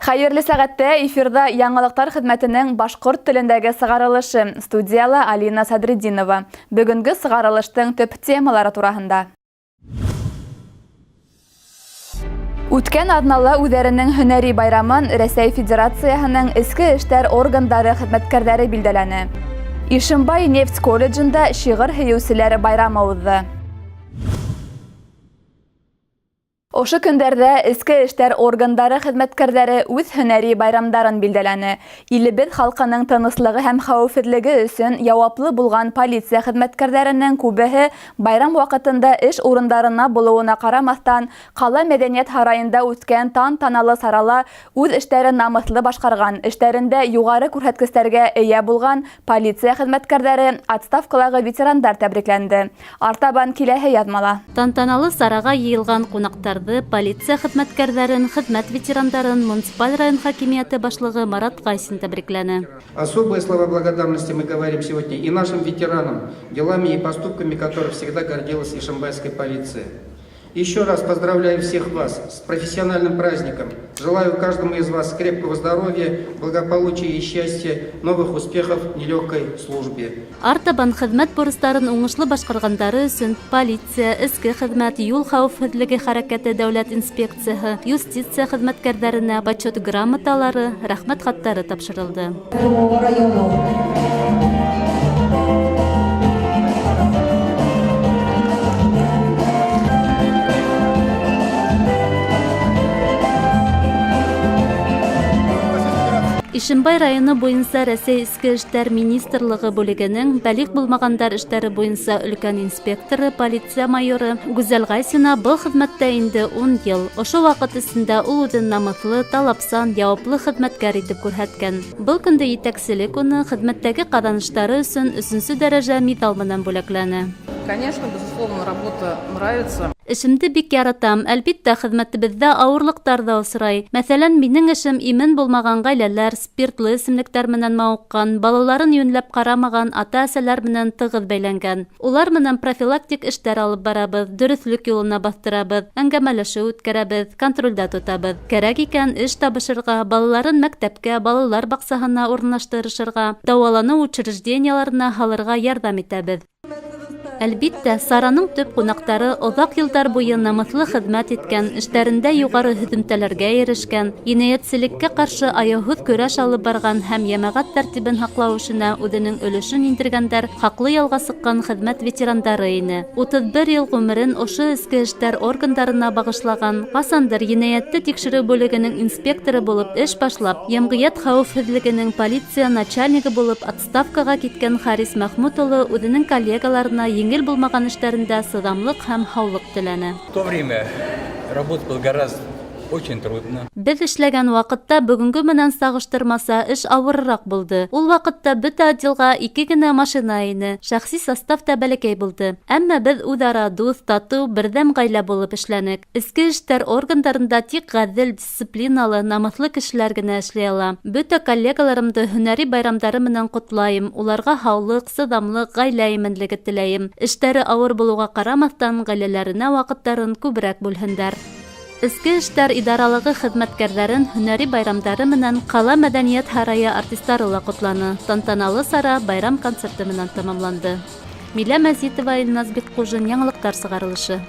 Хәерле сәгатьтә эфирда яңалыктар хезмәтенең башкорт телендәге сыгарылышы. Студияла Алина Садриддинова. Бүгенге сыгарылыштың төп темалары турында. Үткән атнала үҙәренең һөнәри байрамын Рәсәй Федерацияһының эске эштәр органдары хезмәткәрләре билдәләне. Ишембай нефть колледжында шигырь һөйүселәре байрамы узды. Ошы көндәрдә эске эштәр органдары хезмәткәрләре үз һөнәри байрамдарын билдәләне. Илебез халкының тыныслыгы һәм хәвефсезлеге өчен яуаплы булган полиция хезмәткәрләренең күбеһе байрам вакытында эш урындарына булуына карамастан, кала мәдәният һарайында үткән тантаналы сарала үз эшләрен намыслы башкарган, эшләрендә югары күрсәткечләргә ия булган полиция хезмәткәрләре, отставкалагы ветерандар тәбрикләнде. Артабан киләһе язмала. Тантаналы сарага йыелган кунаклар полиция хезмәткәрләрен, хезмәт ветерандарын муниципаль район хакимияте башлыгы Марат Гайсин тәбрикләне. Особые слова благодарности мы говорим сегодня и нашим ветеранам, делами и поступками которых всегда гордилась ишимбайская полиция. Еще раз поздравляю всех вас с профессиональным праздником. Желаю каждому из вас крепкого здоровья, благополучия и счастья, новых успехов в нелегкой службе. Артабан хезмәт бурыстарын уңышлы башкаргандары өчен полиция, эске хезмәт, юл хәвефсезлеге хәрәкәте дәүләт инспекциясы, юстиция хезмәткәрләренә почет грамоталары, рәхмәт хаттары тапшырылды. Ишембай районы буенча Рәсәй эске эшләр министрлыгы бүлегенең бәлиг булмагандар эшләре буенча өлкән инспекторы, полиция майоры Гүзәл Гайсина был хезмәттә инде 10 ел. Ошо вакыт эчендә ул үзен намыслы, талапсан, яуаплы хезмәткәр итеп күрһәткән. Был көндә итәкчелек уны хезмәттәге каданышлары өчен 3нче дәрәҗә медаль менән бүләкләнә. Конечно, безусловно, работа нравится. Эшемде бик яратам. Әлбиттә, хезмәтебездә авырлыктар да осрай. Мәсәлән, минең эшем имен булмаган гаиләләр, спиртлы эсемлектәр менән мавыккан, балаларын юньләп карамаган ата-әсәләр менән тыгыз бәйләнгән. Улар менән профилактик эштәр алып барабыз, дөрөслек юлына бастырабыз, әңгәмәләшү үткәрәбез, контрольдә тотабыз. Кәрәк икән эш табышырга, балаларын мәктәпкә, балалар баксаһына урнаштырышырга, дәвалану учрежденияларына һалырга ярдәм итәбез. Әлбиттә, сараның төп кунаклары озак елдар буе намыслы хезмәт иткән, эшләрендә югары һөҙөмтәләргә ирешкән, енәятселеккә каршы аяусыз көрәш алып барган һәм йәмәгать тәртибен һаклау эшенә үзенең өлешен индергәндәр, хаклы ялга сыккан хезмәт ветерандары ине. 31 ел гомерен ошо эске эштәр органдарына багышлаган, касандыр енәятте тикшерү бүлегенең инспекторы булып эш башлап, йәмгыять хәвефсезлегенең полиция начальнигы булып отставкага киткән Харис Мәхмүт улы үзенең коллегаларына еңел булмаган эшләрендә сыдамлык һәм һаулык теләне. В то время работа была гораздо очень трудно. Без эшләгән вакытта бүгенге менән сагыштырмаса эш авыррак булды. Ул вакытта бөтә отделга 2 генә машина ине, шәхси состав та бәләкәй булды. Әмма без үзара дус, тату, бердәм гаилә булып эшләнек. Эске эштәр органдарында тик гадел, дисциплиналы, намыслы кешеләр генә эшли ала. Бөтә коллегаларымды һөнәри байрамдары менән котлайым. Уларга һаулык, сыдамлык, гаилә именлеге теләйем. Эштәре авыр булуга карамастан, гаиләләренә вакытларын күбрәк бүлһендәр. Эске эштәр идаралыгы хезмәткәрләрен һөнәри байрамдары менән кала мәдәният һарайы артистлары ла котланы. Тантаналы сара байрам концерты менән тәмамланды. Милә Мәзитова, Илназ Бекхужин, яңалыктар сыгарылышы.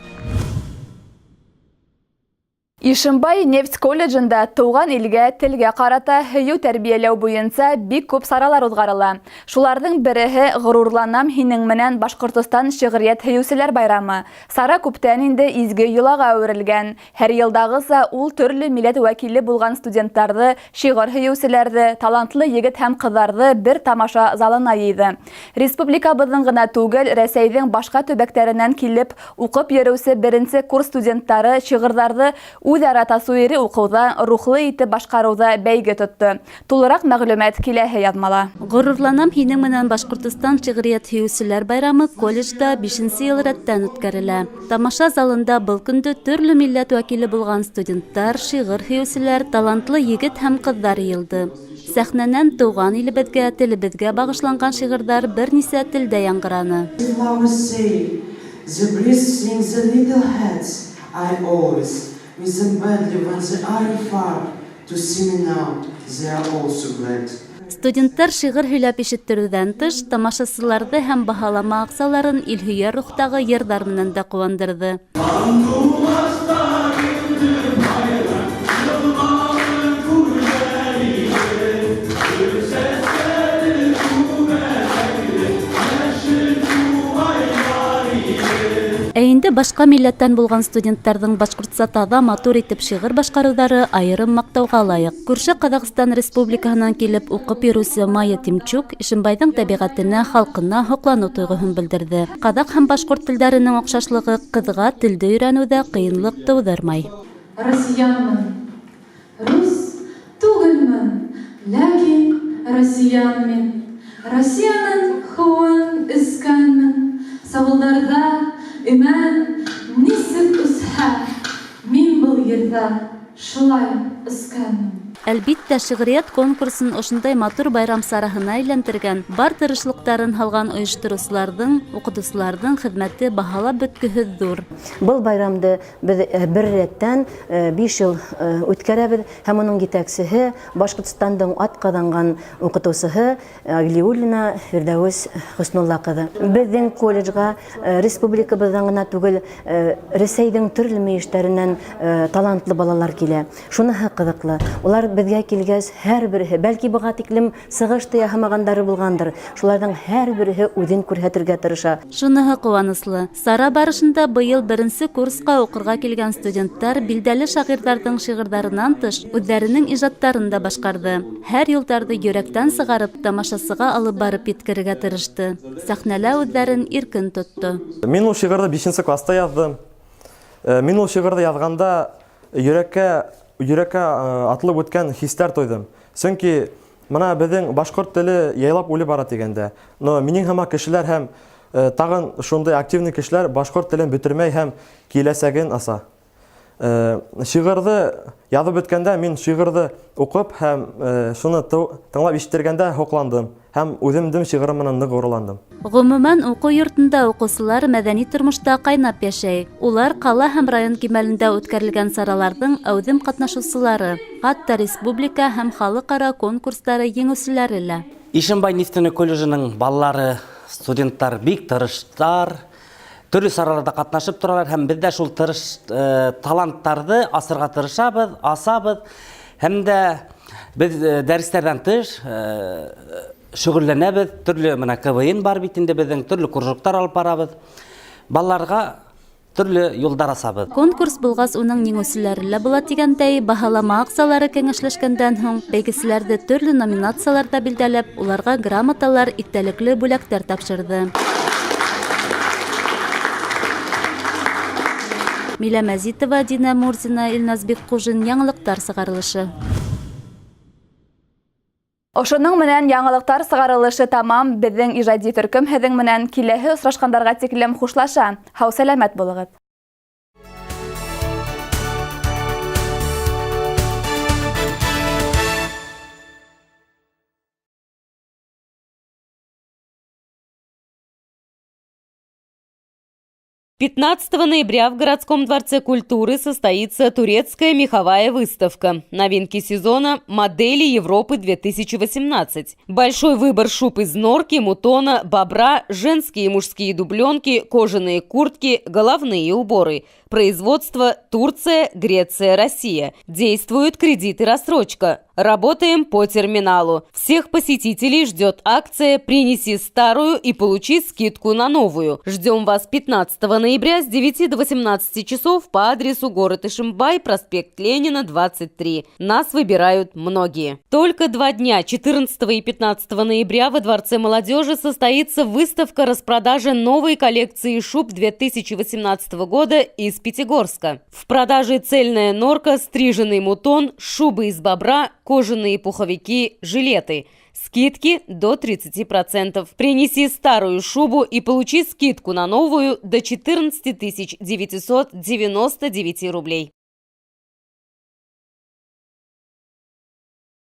Ишембай нефть колледжында туган илгә, телгә карата һөю тәрбияләү буенча бик күп саралар узгарыла. Шуларның береһе Горурланам һинең менән Башкортстан шигърият һөюселәр байрамы. Сара күптән инде изге йолага әверелгән. Һәр елдагыса ул төрле милләт вәкиле булган студентларны, шигырь һөюселәрне, талантлы егет һәм кызларны бер тамаша залына йыйды. Республикабызның гына түгел, Рәсәйнең башка төбәкләреннән килеп укып йөрүче беренче курс студентлары шигырьләрне үзара тасуири укуда, рухлы итеп башкаруда бәйге тотты. Тулырак мәгълүмат киләһе язмала. Горурланам һинең менән Башкортстан шигърият һөюселәр байрамы колледжда 5нче ел рәттән үткәрелә. Тамаша залында был көндә төрле милләт вәкиле булган студентлар, шигырь һөюселәр, талантлы егет һәм кызлар йылды. Сәхнәнән туган илебезгә, телебезгә багышланган шигырьләр бернисә телдә яңгыраны. With them badly when they are far, to seminar, they are also great. Студенттар шигырь һөйләп ишеттерүдән тыш, тамашасыларҙы һәм баһалама аҡсаларын илһөйәр рухтағы йырҙар менән дә ҡыуандырҙы. Ә инде башҡа милләттән булған студенттарҙың башҡортса таҙа матур итеп шиғыр башҡарыуҙары айырым маҡтауға лайыҡ. Күрше Ҡаҙағстан Республикаһынан килеп уҡып йөрөүсе Майя Тимчук Ишембайҙың тәбиғәтенә, халҡына һоҡланыу тойғоһон белдерҙе. Ҡаҙаҡ һәм башҡорт телдәренең оҡшашлығы ҡыҙға телде өйрәнеүҙә ҡыйынлыҡ тыуҙырмай. Россиянмын, рус түгелмен, ләкин россиянмын. Россияның һыуын эскәнмен, сауылдарҙа имән нисек үсһә, мин был ерҙә шулай үскәнмен. Әлбиттә, шиғриәт конкурсын ошондай матур байрам сараһына әйләндергән, бар тырышлыҡтарын һалған ойоштороусыларҙың, уҡытыусыларҙың хеҙмәте баһалап бөткөһөҙ ҙур. Был байрамды беҙ бер рәттән 5 йыл үткәрәбеҙ һәм уның етәксеһе Башҡортостандың атҡаҙанған уҡытыусыһы Глиуллина Фирдәүес Хөснулла ҡыҙы. Беҙҙең колледжға республикабыҙҙан ғына түгел, Рәсәйҙең төрлө мейештәренән талантлы балалар килә. Шуныһы ҡыҙыҡлы. Улар беҙгә килгәс, һәр береһе, бәлки быға тиклем сығышты яһамағандары булғандыр. Шуларҙың һәр береһе үҙен күрһәтергә тырыша. Шуныһы ҡыуаныслы. Сара барышында быйыл 1-нсе курсҡа уҡырға килгән студенттар билдәле шағирҙарҙың шиғырҙарынан тыш, үҙҙәренең ижадтарын да башҡарҙы. Һәр юлдарҙы йөрәктән сығарып, тамашасыға алып барып еткерергә тырышты. Сәхнәлә үҙҙәрен иркен тотто. Мин ул шиғырҙы 5-нсе класста яҙҙым. Мин ул шиғырҙы яҙғанда йөрәккә атылып үткән хистәр тойҙым. Сөнки мына беҙҙең башҡорт теле яйлап үлеп бара тигәндә. Но минең һымаҡ кешеләр һәм тағын шундай активный кешеләр башҡорт телен бөтөрмәй һәм киләсәген аса. Шиғырҙы яҙып бөткәндә мин шиғырҙы уҡып һәм шуны тыңлап ишеттергәндә һоҡландым һәм үҙемдең шиғырым менән ныҡ ғорурландым. Ғөмүмән, уҡыу йортонда уҡыусылар мәҙәни тормошта ҡайнап йәшәй. Улар ҡала һәм район кимәлендә үткәрелгән сараларҙың әүҙем ҡатнашыусылары, хатта республика һәм халыҡ-ара конкурстары еңеүселәре лә. Ишембай нефтяной колледжының балалары, студенттар бик тырыштар, төрлө сараларда ҡатнашып торалар һәм беҙ дә шул таланттарҙы асырға тырышабыҙ, асабыҙ һәм дә беҙ дәрестәрҙән тыш шөғөлләнәбеҙ. Төрлө КВН бар бит инде беҙҙең, төрлө кружоктар алып барабыҙ. Балаларға төрлө юлдар асабыҙ. Конкурс булғас, уның еңеүселәре лә була тигәндәй, баһалама аҡсалары кәңәшләшкәндән һуң, бәйгеселәрҙе төрлө номинацияларҙа билдәләп, уларға грамоталар, иҫтәлекле бүләктәр тапшырҙы. Милә Мәзитова, Дина Мурзина, Илназ Бекҡужин, яңылыҡтар сығарылышы. Ошоның менән яңылыҡтар сығарылышы тамам. Беҙҙең ижади төркөм һеҙҙең менән киләһе осрашҡандарға тиклем хушлаша. Һау сәләмәт булығыҙ. «15 ноября в городском дворце культуры состоится турецкая меховая выставка. Новинки сезона «Модели Европы 2018». Большой выбор шуб из норки, мутона, бобра, женские и мужские дубленки, кожаные куртки, головные уборы. Производство Турция, Греция, Россия. Действуют кредит и рассрочка. Работаем по терминалу. Всех посетителей ждет акция «Принеси старую и получи скидку на новую». Ждем вас 15 ноября с 9 до 18 часов по адресу город Ишимбай, проспект Ленина, 23. Нас выбирают многие. Только 2 дня, 14 и 15 ноября, во Дворце молодежи состоится выставка распродажи новой коллекции шуб 2018 года из Пятигорска. В продаже цельная норка, стриженный мутон, шубы из бобра, кожаные пуховики, жилеты. Скидки до 30%. Принеси старую шубу и получи скидку на новую до 14 999 рублей.